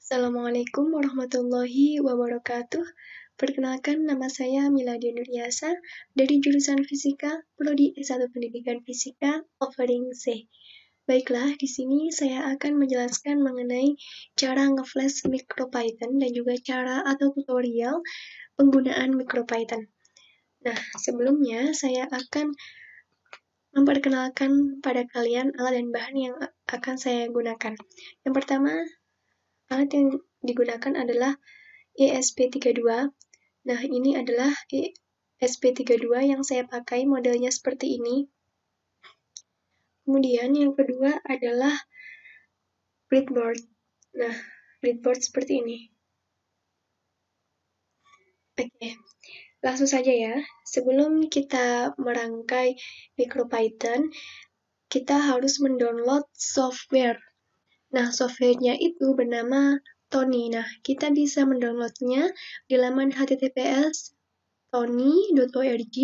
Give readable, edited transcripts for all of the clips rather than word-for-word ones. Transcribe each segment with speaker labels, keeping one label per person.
Speaker 1: Assalamualaikum warahmatullahi wabarakatuh. Perkenalkan, nama saya Miladia Nuriasa dari jurusan Fisika, Prodi S1 Pendidikan Fisika, offering C. Baiklah, di sini saya akan menjelaskan mengenai cara nge-flash MicroPython dan juga cara atau tutorial penggunaan MicroPython. Nah, sebelumnya saya akan memperkenalkan pada kalian alat dan bahan yang akan saya gunakan. Yang pertama, alat yang digunakan adalah ESP32. Nah, ini adalah ESP32 yang saya pakai, modelnya seperti ini. Kemudian yang kedua adalah breadboard. Nah, breadboard seperti ini. Oke, langsung saja ya. Sebelum kita merangkai MicroPython, kita harus mendownload software. Nah, softwarenya itu bernama Tony. Nah, kita bisa mendownloadnya di laman https://tony.org.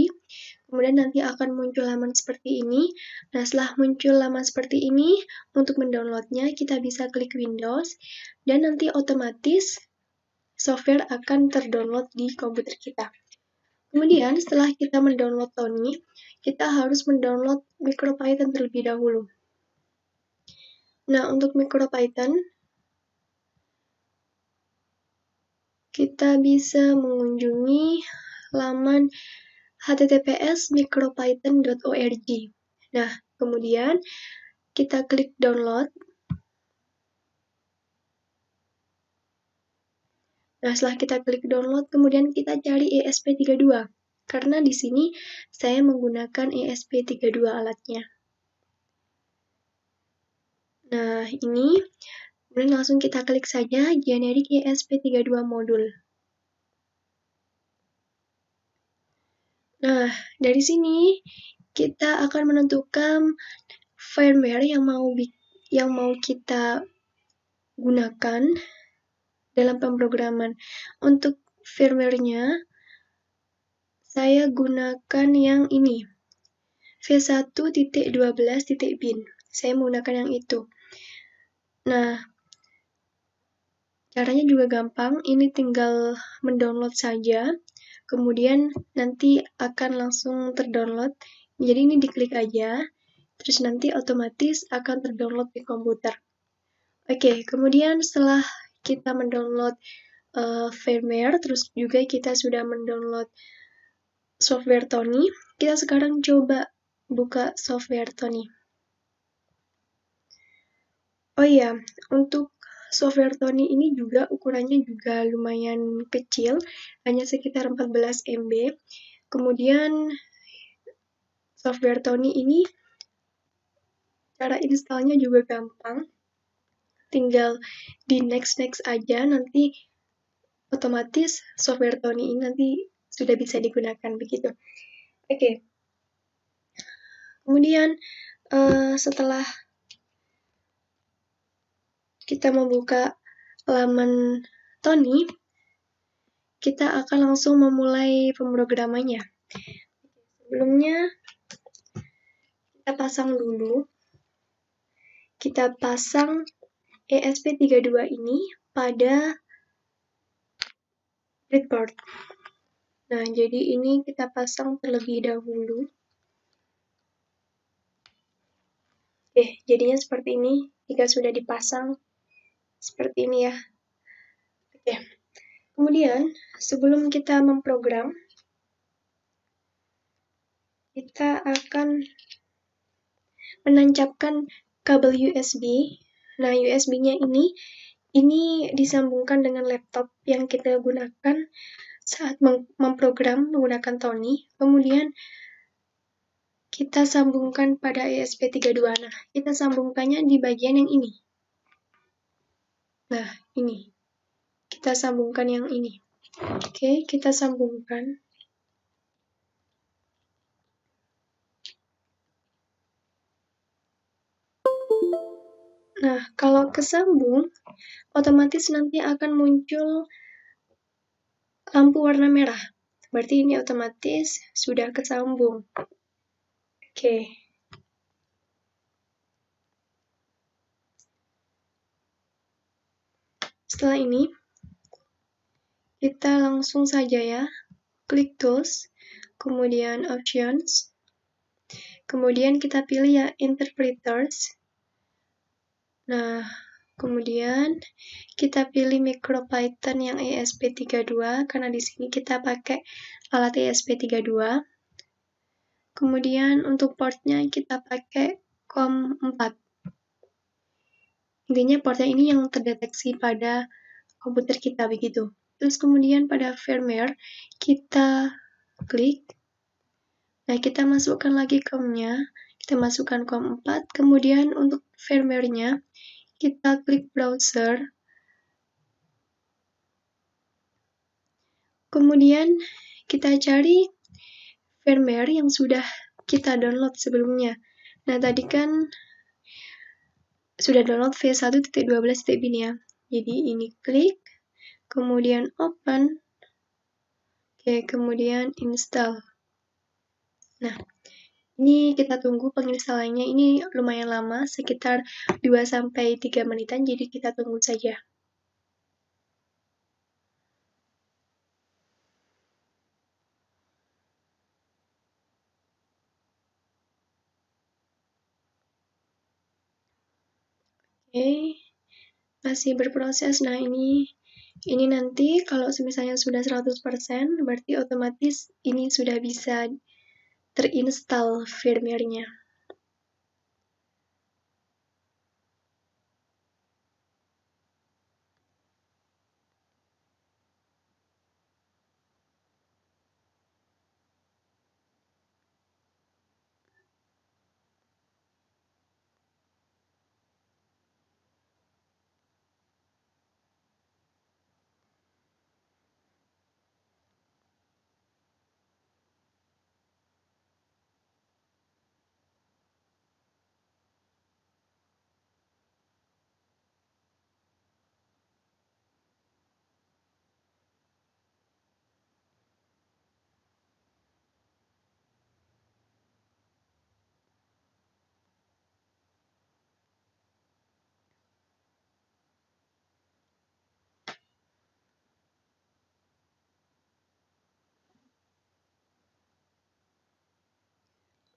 Speaker 1: Kemudian nanti akan muncul laman seperti ini. Nah, setelah muncul laman seperti ini, untuk mendownloadnya kita bisa klik Windows, dan nanti otomatis software akan terdownload di komputer kita. Kemudian setelah kita mendownload Tony, kita harus mendownload MicroPython terlebih dahulu. Nah, untuk MicroPython, kita bisa mengunjungi laman https://micropython.org. Nah, kemudian kita klik download. Nah, setelah kita klik download, kemudian kita cari ESP32. Karena di sini saya menggunakan ESP32 alatnya. Nah, ini kemudian langsung kita klik saja generic ESP32 modul. Nah, dari sini kita akan menentukan firmware yang mau kita gunakan dalam pemrograman. Untuk firmware-nya, saya gunakan yang ini, v1.12.bin. Saya menggunakan yang itu. Nah, caranya juga gampang, ini tinggal mendownload saja, kemudian nanti akan langsung terdownload. Jadi ini diklik aja, terus nanti otomatis akan terdownload di komputer. Oke, kemudian setelah kita mendownload firmware, terus juga kita sudah mendownload software Tony, kita sekarang coba buka software Tony. Oh iya, untuk software Tony ini juga ukurannya juga lumayan kecil, hanya sekitar 14 MB. Kemudian software Tony ini cara installnya juga gampang, tinggal di next aja, nanti otomatis software Tony ini nanti sudah bisa digunakan begitu. Oke. Kemudian setelah kita membuka laman Tony, kita akan langsung memulai pemrogramannya. Sebelumnya kita pasang dulu. Kita pasang ESP32 ini pada breadboard. Nah, jadi ini kita pasang terlebih dahulu. Oke, jadinya seperti ini. Jika sudah dipasang, seperti ini ya. Oke. Kemudian, sebelum kita memprogram, kita akan menancapkan kabel USB. Nah, USB-nya ini disambungkan dengan laptop yang kita gunakan saat memprogram menggunakan Tony. Kemudian kita sambungkan pada ESP32. Nah, kita sambungkannya di bagian yang ini. Nah, ini. Kita sambungkan yang ini. Oke, kita sambungkan. Nah, kalau kesambung, otomatis nanti akan muncul lampu warna merah. Berarti ini otomatis sudah kesambung. Oke. Setelah ini, kita langsung saja ya, klik Tools, kemudian Options, kemudian kita pilih ya Interpreters. Nah, kemudian kita pilih MicroPython yang ESP32 karena di sini kita pakai alat ESP32. Kemudian untuk portnya kita pakai COM4. Intinya portnya ini yang terdeteksi pada komputer kita begitu. Terus kemudian pada firmware kita klik. Nah, kita masukkan lagi COM-nya. Kita masukkan COM4. Kemudian untuk firmware-nya kita klik browser. Kemudian kita cari firmware yang sudah kita download sebelumnya. Nah, tadi kan sudah download v1.12.bin ya. Jadi ini klik, kemudian open, oke, kemudian install. Nah, ini kita tunggu penginstalannya, ini lumayan lama, sekitar 2-3 menitan, jadi kita tunggu saja. Oke, masih berproses. Nah, ini nanti kalau misalnya sudah 100%, berarti otomatis ini sudah bisa terinstall firmware-nya.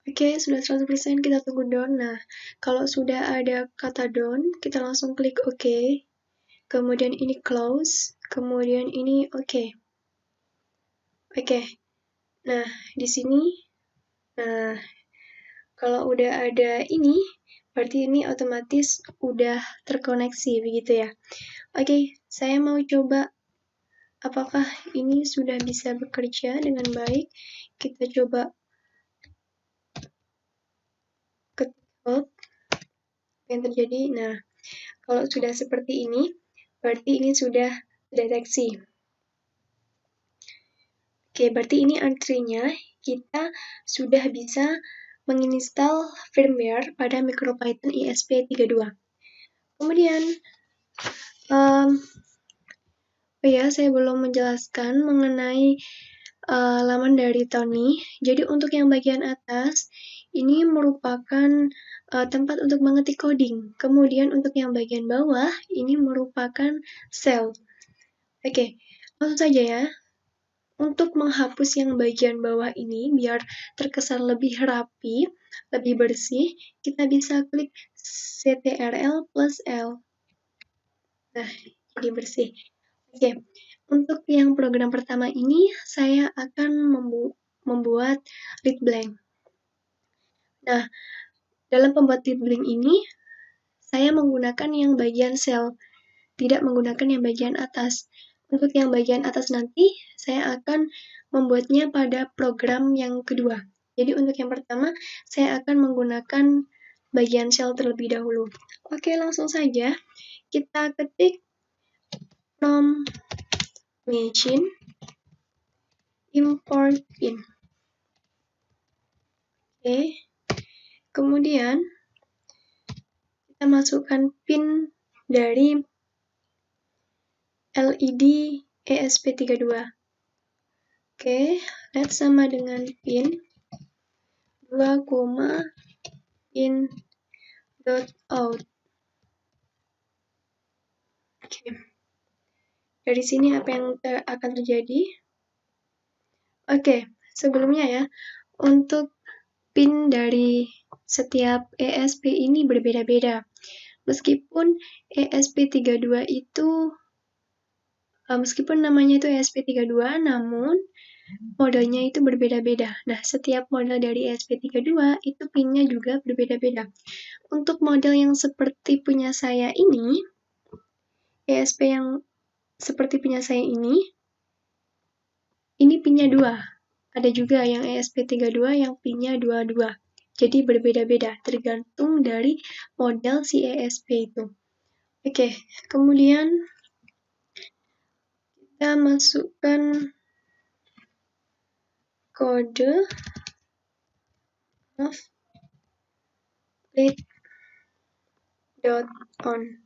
Speaker 1: Oke, sudah 100%, kita tunggu down. Nah, kalau sudah ada kata down, kita langsung klik OK. Kemudian ini close, kemudian ini OK. Oke. Nah, di sini, nah, kalau udah ada ini, berarti ini otomatis udah terkoneksi, begitu ya. Oke, saya mau coba apakah ini sudah bisa bekerja dengan baik. Kita coba ketik yang terjadi. Nah, kalau sudah seperti ini, berarti ini sudah deteksi. Oke, berarti ini artinya kita sudah bisa menginstal firmware pada MicroPython ESP32. Kemudian, oh ya, saya belum menjelaskan mengenai laman dari Tony. Jadi untuk yang bagian atas, ini merupakan tempat untuk mengetik coding. Kemudian untuk yang bagian bawah, ini merupakan shell. Oke, langsung saja ya. Untuk menghapus yang bagian bawah ini, biar terkesan lebih rapi, lebih bersih, kita bisa klik Ctrl+L. Nah, jadi bersih. Oke, untuk yang program pertama ini, saya akan membuat read blank. Nah, dalam pembuat read blank ini, saya menggunakan yang bagian cell, tidak menggunakan yang bagian atas. Untuk yang bagian atas nanti, saya akan membuatnya pada program yang kedua. Jadi untuk yang pertama, saya akan menggunakan bagian shell terlebih dahulu. Oke, langsung saja kita ketik from machine import in. Oke, kemudian kita masukkan pin dari LED ESP32. Oke, let sama dengan pin 2, pin dot out. Oke. Dari sini apa yang akan terjadi? Oke, sebelumnya ya, untuk pin dari setiap ESP ini berbeda-beda. Meskipun ESP32 itu, meskipun namanya itu ESP32, namun modelnya itu berbeda-beda. Nah, setiap model dari ESP32 itu pinnya juga berbeda-beda. Untuk model yang seperti punya saya ini, ESP yang seperti punya saya ini pinnya 2. Ada juga yang ESP32 yang pinnya 22. Jadi berbeda-beda, tergantung dari model si ESP itu. Oke, kemudian kita masukkan kode lead.on.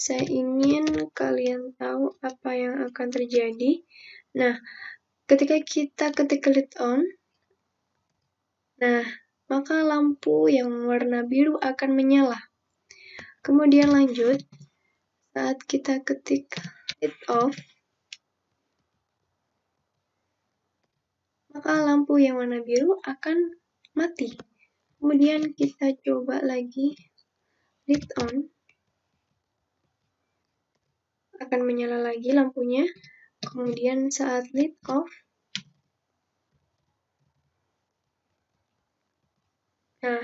Speaker 1: Saya ingin kalian tahu apa yang akan terjadi. Nah, ketika kita ketik lead on, nah, maka lampu yang warna biru akan menyala. Kemudian lanjut, saat kita ketik lead off, maka lampu yang warna biru akan mati. Kemudian kita coba lagi lead on, akan menyala lagi lampunya. Kemudian saat lead off, nah,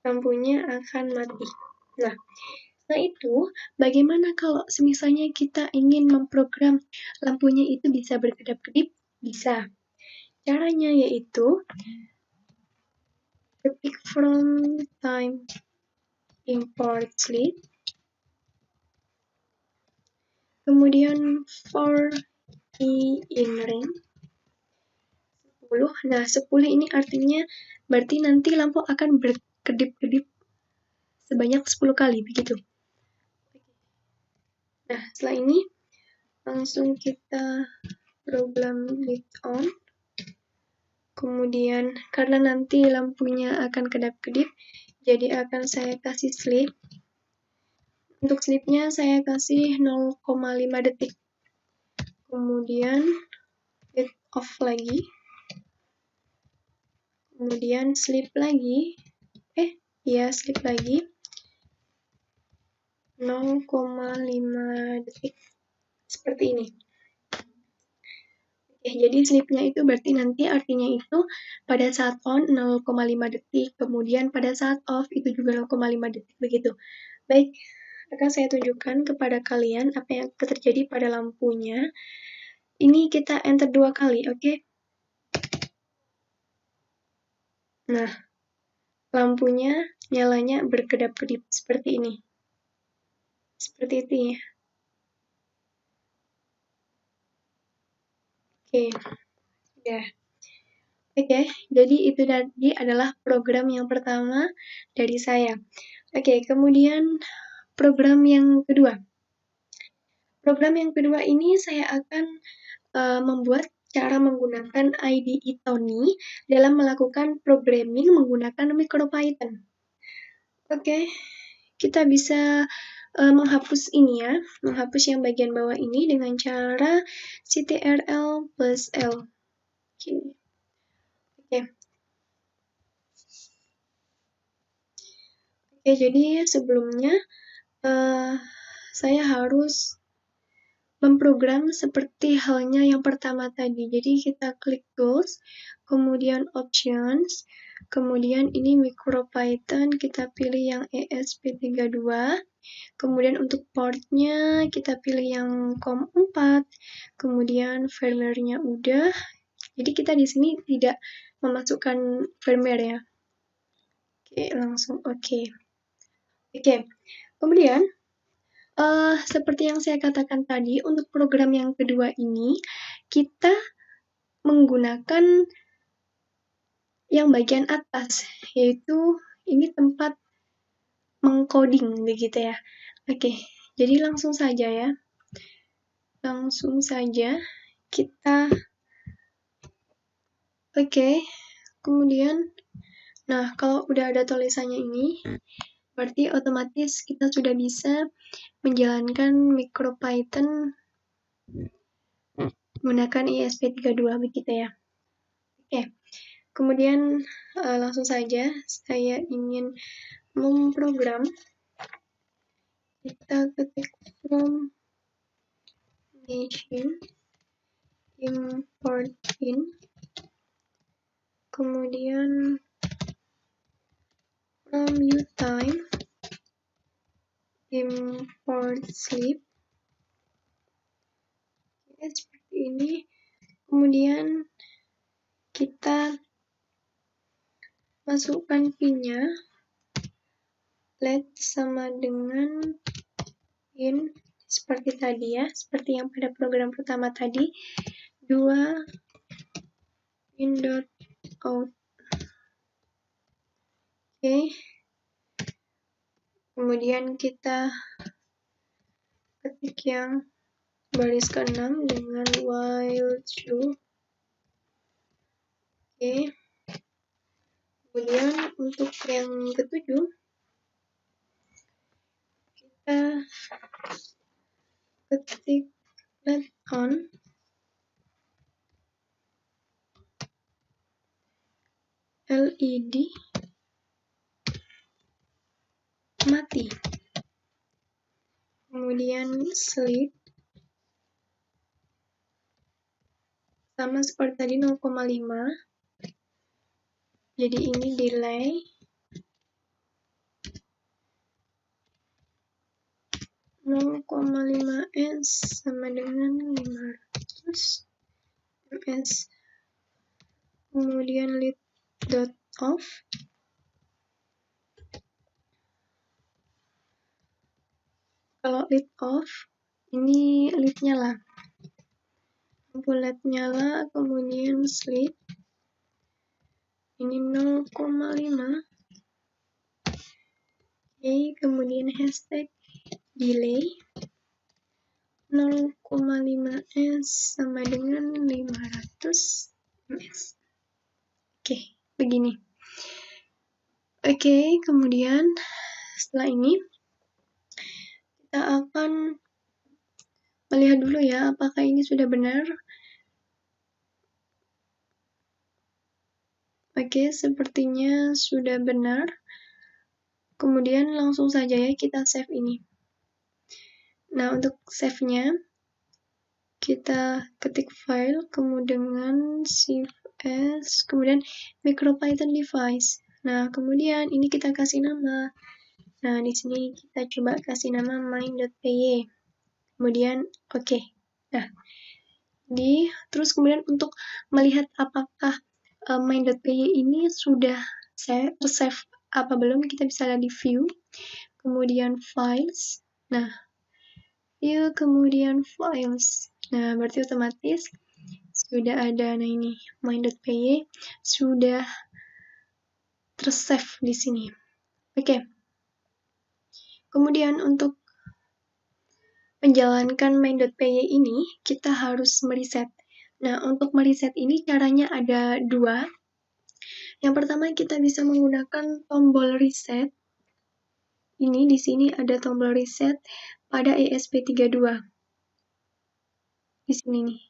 Speaker 1: lampunya akan mati. Nah, setelah itu, bagaimana kalau misalnya kita ingin memprogram lampunya itu bisa berkedap-kedip? Bisa. Caranya yaitu ketik from time import lead, kemudian for i in range 10. Nah, 10 ini artinya berarti nanti lampu akan berkedip-kedip sebanyak 10 kali, begitu. Nah, setelah ini langsung kita program lead on. Kemudian karena nanti lampunya akan kedap-kedip, jadi akan saya kasih sleep. Untuk sleepnya saya kasih 0,5 detik. Kemudian lead off lagi. Kemudian sleep lagi. Sleep lagi. 0,5 detik. Seperti ini. Jadi sleepnya itu berarti nanti artinya itu pada saat on 0,5 detik, kemudian pada saat off itu juga 0,5 detik, begitu. Baik, akan saya tunjukkan kepada kalian apa yang terjadi pada lampunya. Ini kita enter 2 kali, oke? Nah, lampunya nyalanya berkedap-kedip seperti ini. Seperti itu ya. Oke, jadi itu tadi adalah program yang pertama dari saya. Oke, kemudian program yang kedua. Program yang kedua ini saya akan membuat cara menggunakan IDE Tony dalam melakukan programming menggunakan MicroPython. Oke, kita bisa menghapus ini ya, menghapus yang bagian bawah ini dengan cara ctrl plus L. Oke, jadi sebelumnya saya harus memprogram seperti halnya yang pertama tadi. Jadi kita klik Tools, kemudian Options, kemudian ini MicroPython, kita pilih yang ESP32, kemudian untuk portnya kita pilih yang COM4, kemudian firmware-nya udah. Jadi kita di sini tidak memasukkan firmware ya. Oke, langsung oke. Oke, kemudian seperti yang saya katakan tadi, untuk program yang kedua ini, kita menggunakan yang bagian atas, yaitu ini tempat mengcoding, begitu ya. Oke, jadi langsung saja ya. Langsung saja kita, kemudian, nah kalau udah ada tulisannya ini, berarti otomatis kita sudah bisa menjalankan MicroPython menggunakan ESP32 begitu ya. Oke, kemudian langsung saja saya ingin memprogram. Kita ketik from machine import in, kemudian from uTime import sleep. Ya, seperti ini. Kemudian kita masukkan pin-nya, let sama dengan in seperti tadi ya, seperti yang pada program pertama tadi, 2 in.out. Oke. Kemudian kita ketik yang baris ke-6 dengan while true. Oke. Kemudian untuk yang ke-7 kita ketik let on LED mati. Kemudian sleep sama seperti tadi 0,5. Jadi ini delay. S sama dengan 500 ms. Kemudian lead.off. Kalau lead off, ini lead nyala. Lampu LED nyala, kemudian sleep. Ini 0,5. Oke, kemudian hashtag delay 0,5 S sama dengan 500 ms. Oke, begini. Oke, kemudian setelah ini kita akan melihat dulu ya apakah ini sudah benar. Oke, sepertinya sudah benar. Kemudian langsung saja ya kita save ini. Nah, untuk save-nya kita ketik file, kemudian save as, kemudian MicroPython device. Nah, kemudian ini kita kasih nama. Nah, di sini kita coba kasih nama main.py. Kemudian oke. Nah, terus kemudian untuk melihat apakah main.py ini sudah save apa belum, kita bisa lihat di view, kemudian files. Nah, view kemudian files. Nah, berarti otomatis sudah ada. Nah, ini main.py sudah tersave di sini. Oke. Kemudian untuk menjalankan main.py ini kita harus mereset. Nah, untuk mereset ini caranya ada 2. Yang pertama kita bisa menggunakan tombol reset. Ini di sini ada tombol reset pada ESP32. Di sini nih.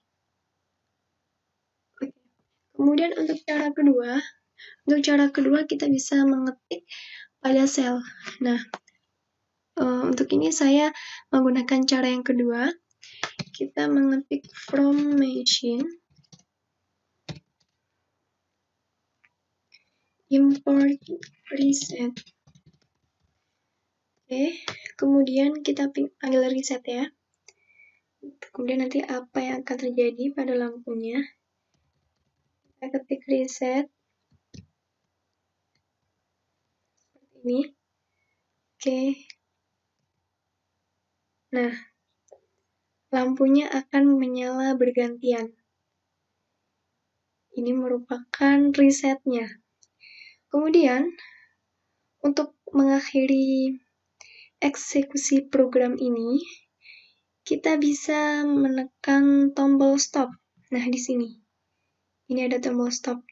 Speaker 1: Oke. Kemudian untuk cara kedua kita bisa mengetik pada sel. Nah, untuk ini saya menggunakan cara yang kedua. Kita mengetik from machine import reset. Oke, kemudian kita panggil reset ya. Kemudian nanti apa yang akan terjadi pada lampunya. Kita ketik reset. Seperti ini. Oke. Nah, lampunya akan menyala bergantian. Ini merupakan resetnya. Kemudian, untuk mengakhiri eksekusi program ini, kita bisa menekan tombol stop. Nah, di sini. Ini ada tombol stop.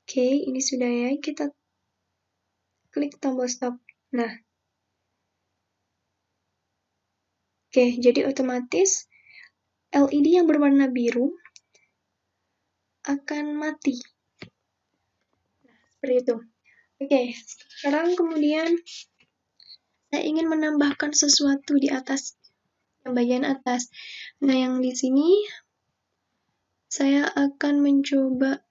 Speaker 1: Oke, ini sudah ya. Kita klik tombol stop. Nah. Oke, jadi otomatis LED yang berwarna biru akan mati. Nah, seperti itu. Oke, sekarang kemudian saya ingin menambahkan sesuatu di atas, yang bagian atas. Nah, yang di sini saya akan mencoba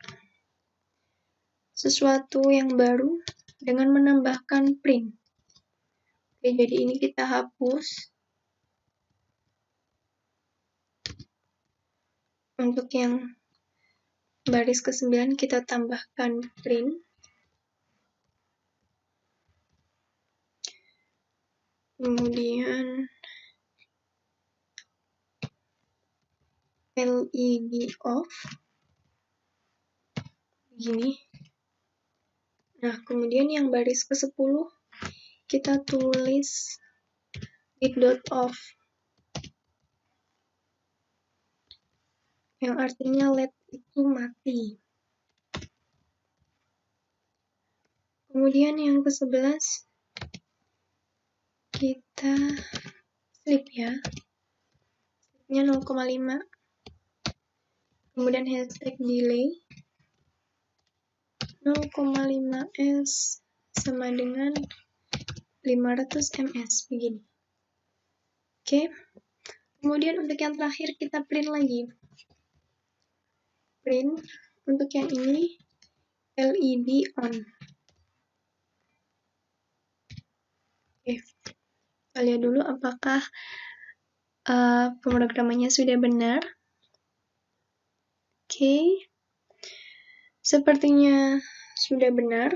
Speaker 1: sesuatu yang baru dengan menambahkan print. Oke, jadi ini kita hapus. Untuk yang baris ke-9 kita tambahkan print. Kemudian LED off. Begini. Nah, kemudian yang baris ke-10 kita tulis lit dot off. Yang artinya LED itu mati. Kemudian yang ke-11 kita slip ya. Slipnya 0,5. Kemudian hashtag delay 0,5s sama dengan 500 ms begini. Oke. Kemudian untuk yang terakhir kita print lagi. Print untuk yang ini LED on. Oke. Kita lihat dulu apakah pemrogramannya sudah benar. Oke. Sepertinya sudah benar.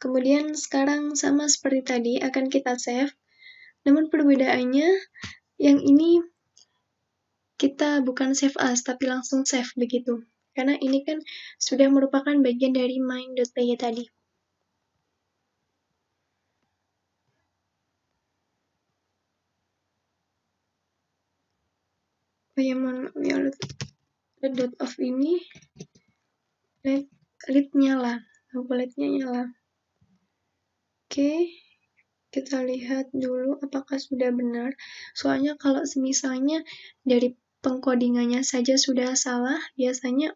Speaker 1: Kemudian sekarang sama seperti tadi akan kita save. Namun perbedaannya yang ini kita bukan save as tapi langsung save begitu. Karena ini kan sudah merupakan bagian dari main.py tadi. Yang dot off ini LED nyala, lampu LED-nya nyala. Oke, kita lihat dulu apakah sudah benar. Soalnya kalau semisalnya dari pengkodingannya saja sudah salah, biasanya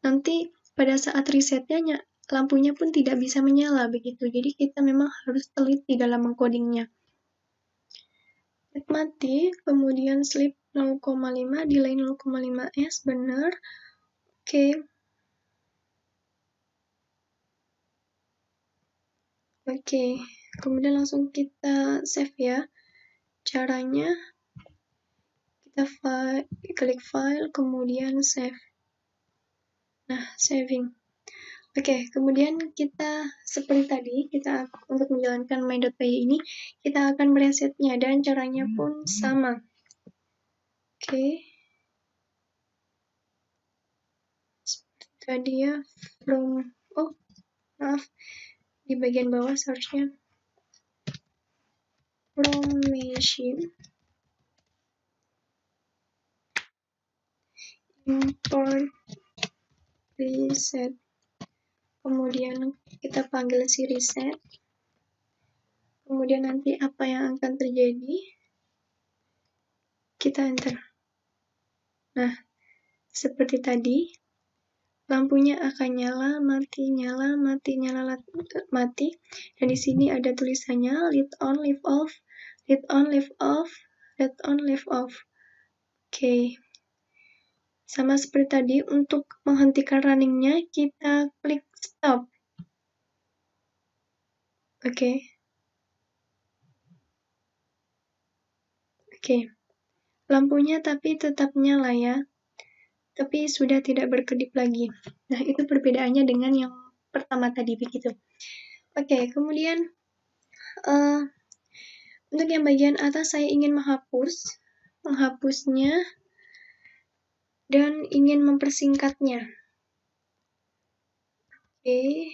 Speaker 1: nanti pada saat resetnya lampunya pun tidak bisa menyala begitu. Jadi kita memang harus teliti dalam mengkodingnya. LED mati, kemudian slip 0,5, delay 0,5s, benar. Oke. Oke, kemudian langsung kita save ya. Caranya kita klik file, kemudian save. Nah, saving. Oke, kemudian kita seperti tadi, kita untuk menjalankan main.py ini, kita akan meresetnya dan caranya pun sama. Oke. Seperti tadi ya, maaf, di bagian bawah seharusnya from machine import reset. Kemudian kita panggil si reset. Kemudian nanti apa yang akan terjadi? Kita enter. Nah, seperti tadi, lampunya akan nyala, mati, nyala, mati, nyala, mati. Dan di sini ada tulisannya lit on, lift off, lit on, lift off, lit on, lift off. Oke. Sama seperti tadi, untuk menghentikan runningnya, kita klik stop. Oke. Lampunya tapi tetap nyala ya. Tapi sudah tidak berkedip lagi. Nah, itu perbedaannya dengan yang pertama tadi begitu. Oke, kemudian untuk yang bagian atas saya ingin menghapusnya dan ingin mempersingkatnya. Oke.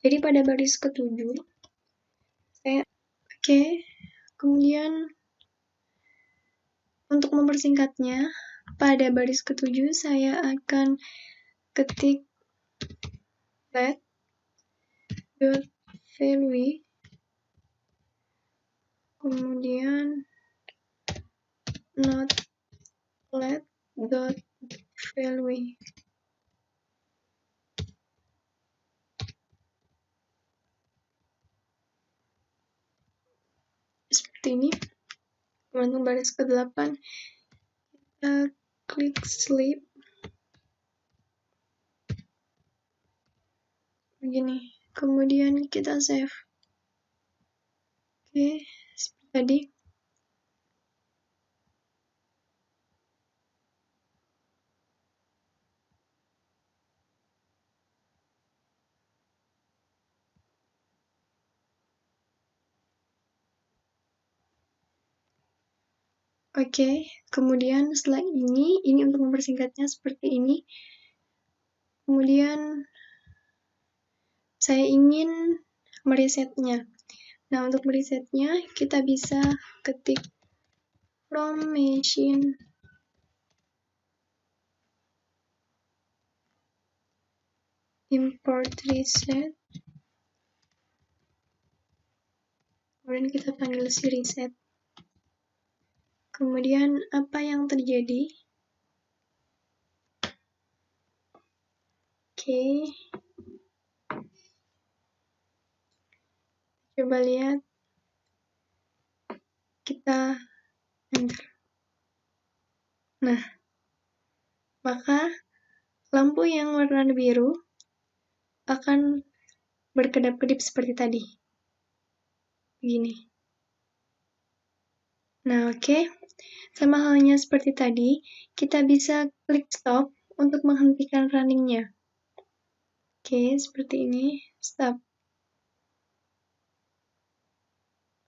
Speaker 1: Jadi pada baris ke-7 kemudian untuk mempersingkatnya pada baris ke-7 saya akan ketik let.value kemudian not let dot value. Seperti ini. Langsung baris ke-8. Kita klik sleep. Begini. Kemudian kita save. Oke, seperti tadi. Oke, kemudian setelah ini untuk mempersingkatnya seperti ini. Kemudian saya ingin meresetnya. Nah, untuk meresetnya kita bisa ketik from machine import reset. Kemudian kita panggil si reset. Kemudian apa yang terjadi? Oke. Coba lihat. Kita enter. Nah, maka lampu yang warna biru akan berkedap-kedip seperti tadi. Begini. Nah, oke. Sama halnya seperti tadi, kita bisa klik stop untuk menghentikan runningnya. Oke, seperti ini. Stop.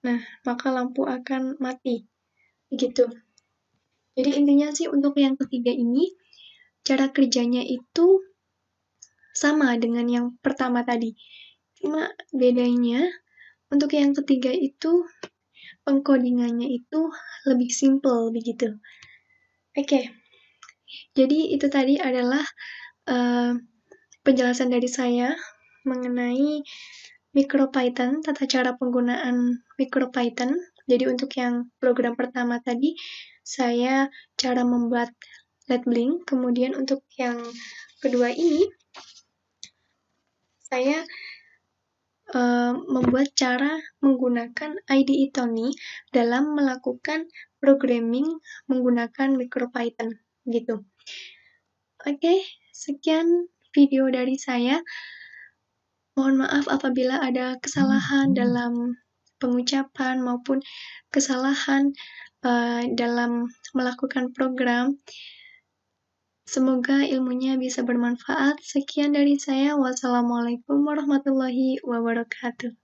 Speaker 1: Nah, maka lampu akan mati. Begitu. Jadi intinya sih untuk yang ketiga ini, cara kerjanya itu sama dengan yang pertama tadi. Cuma bedanya, untuk yang ketiga itu, pengkodingannya itu lebih simple, begitu. Oke. Jadi itu tadi adalah penjelasan dari saya mengenai MicroPython, tata cara penggunaan MicroPython. Jadi untuk yang program pertama tadi, saya cara membuat labeling. Kemudian untuk yang kedua ini, saya membuat cara menggunakan IDE Tony dalam melakukan programming menggunakan MicroPython. Gitu. Oke, sekian video dari saya. Mohon maaf apabila ada kesalahan dalam pengucapan maupun kesalahan dalam melakukan program. Semoga ilmunya bisa bermanfaat. Sekian dari saya. Wassalamualaikum warahmatullahi wabarakatuh.